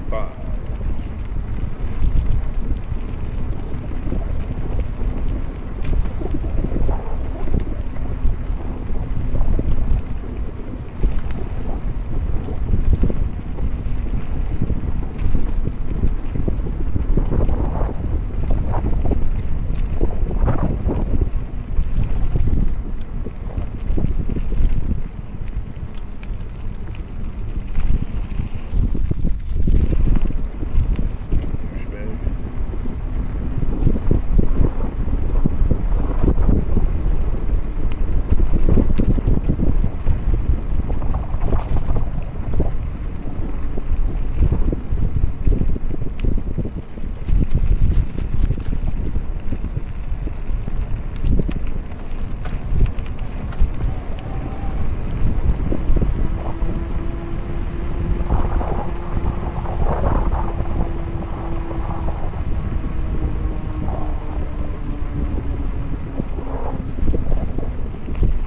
45.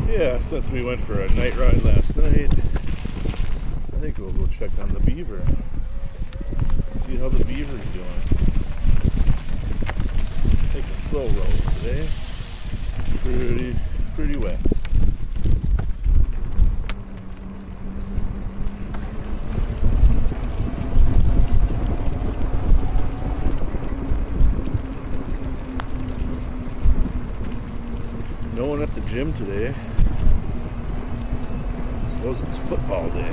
Yeah, since we went for a night ride last night, I think we'll go check on the beaver. See how the beaver is doing. Take a slow roll today. Pretty wet. No one at the gym today. I suppose it's football day.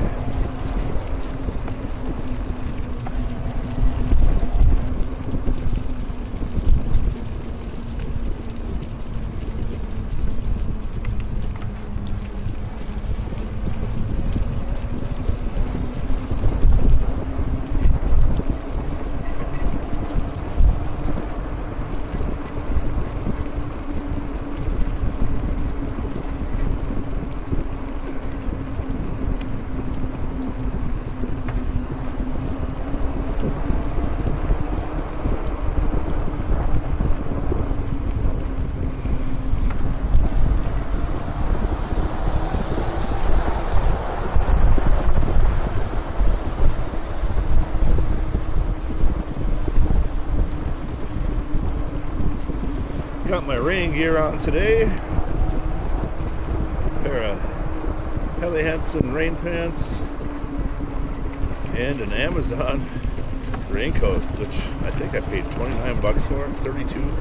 Got my rain gear on today. Pair of Helly Hansen rain pants and an Amazon raincoat, which I think I paid 29 bucks for, 32.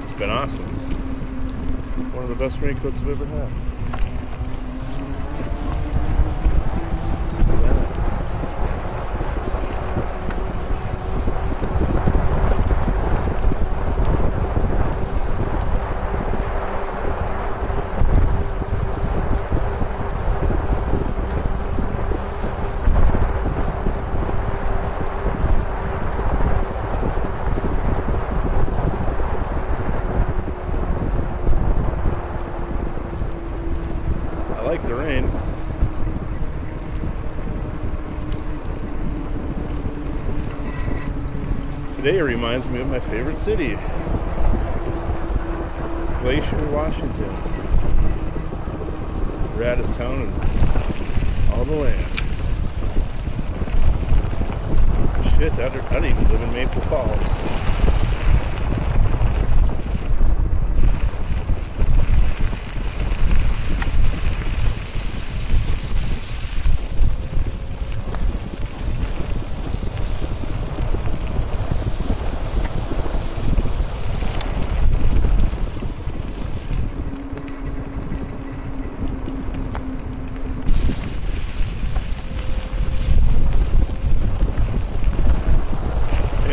It's been awesome. One of the best raincoats I've ever had. I like the rain. Today it reminds me of my favorite city, Glacier, Washington. Raddest town in all the land. Shit, I'd even live in Maple Falls.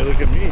Look at me.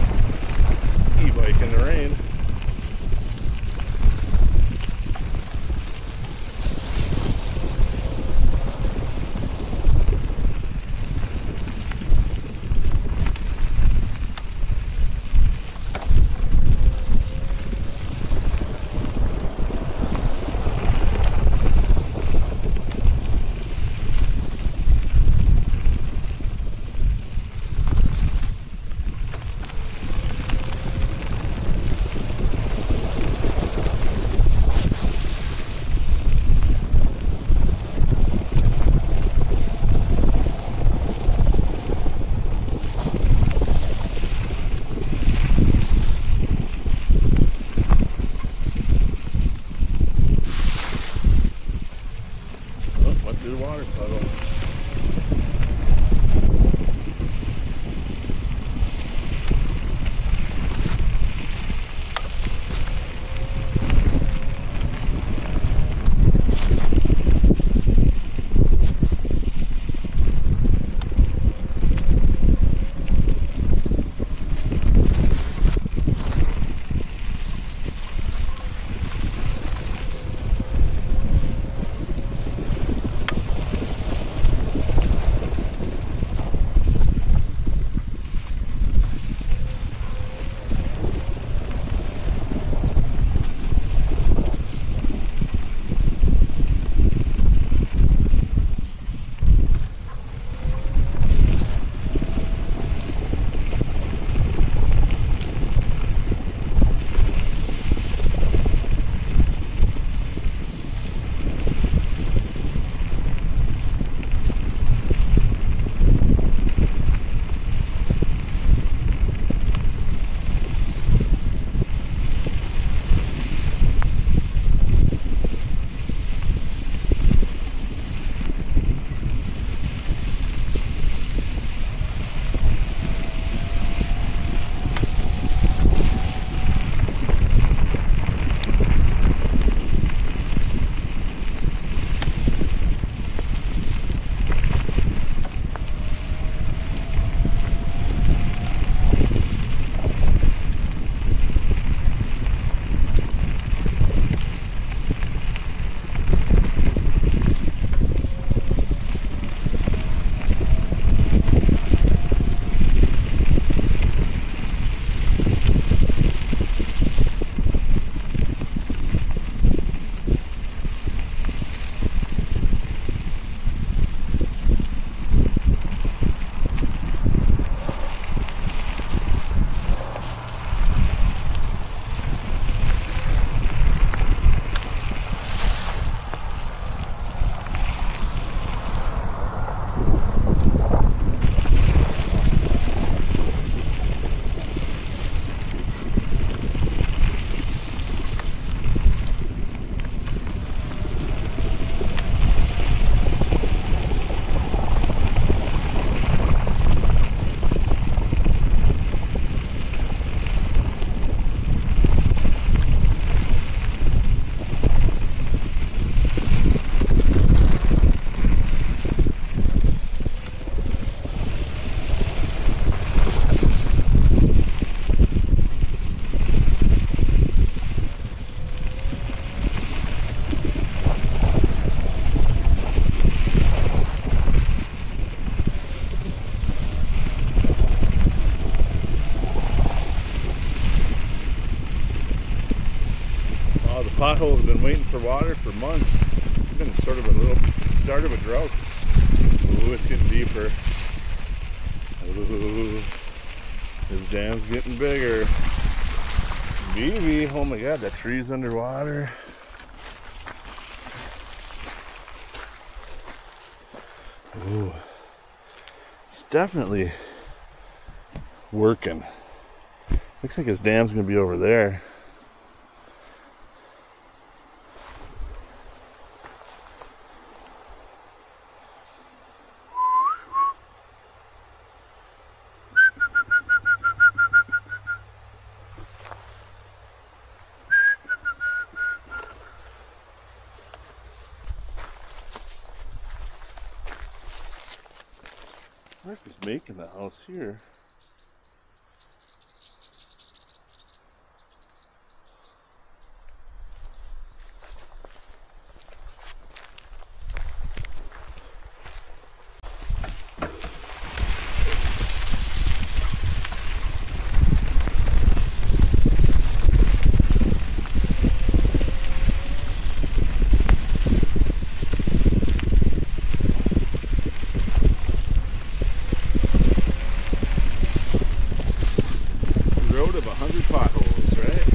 pothole's been waiting for water for months. It's been sort of a little start of a drought. Ooh, it's getting deeper. Ooh, this dam's getting bigger. Beavy, oh my god, that tree's underwater. Ooh, it's definitely working. Looks like his dam's gonna be over there. Mark is making the house here. Road of 100 potholes, right?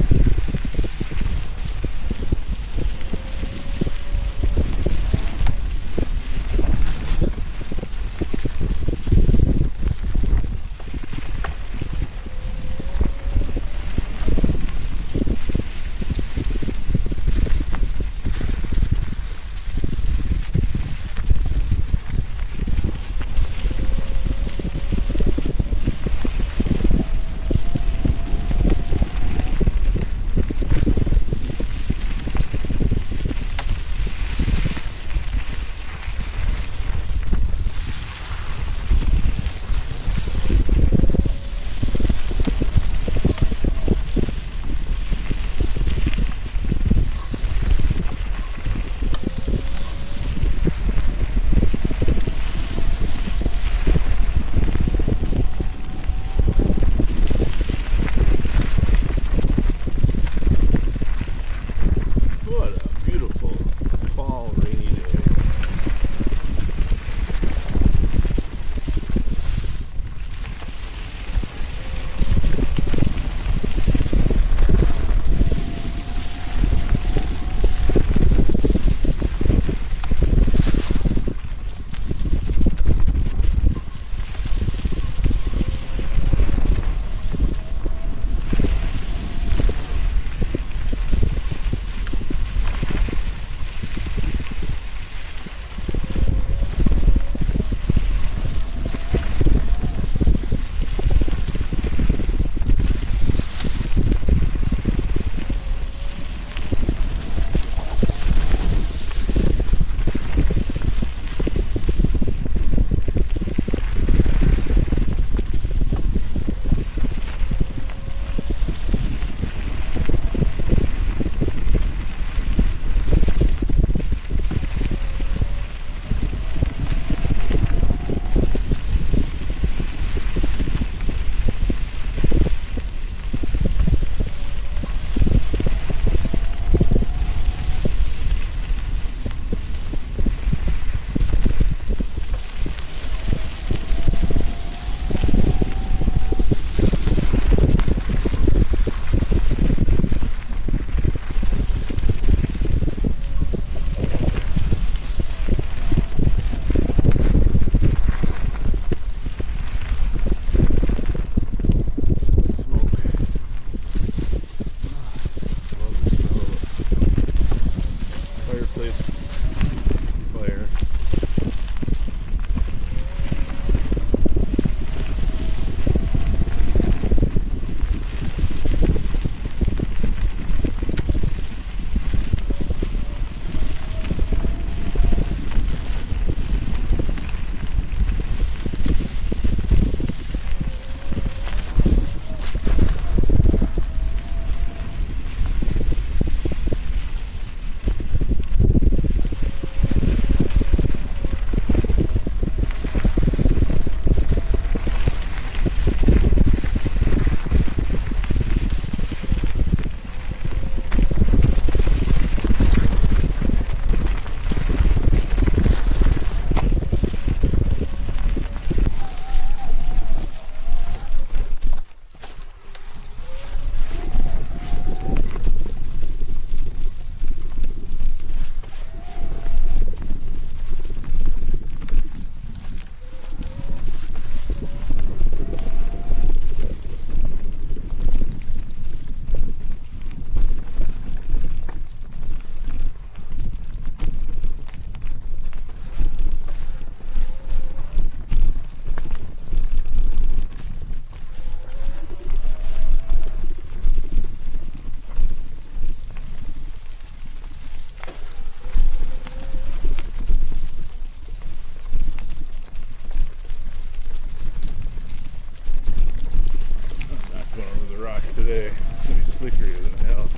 slickery than hell.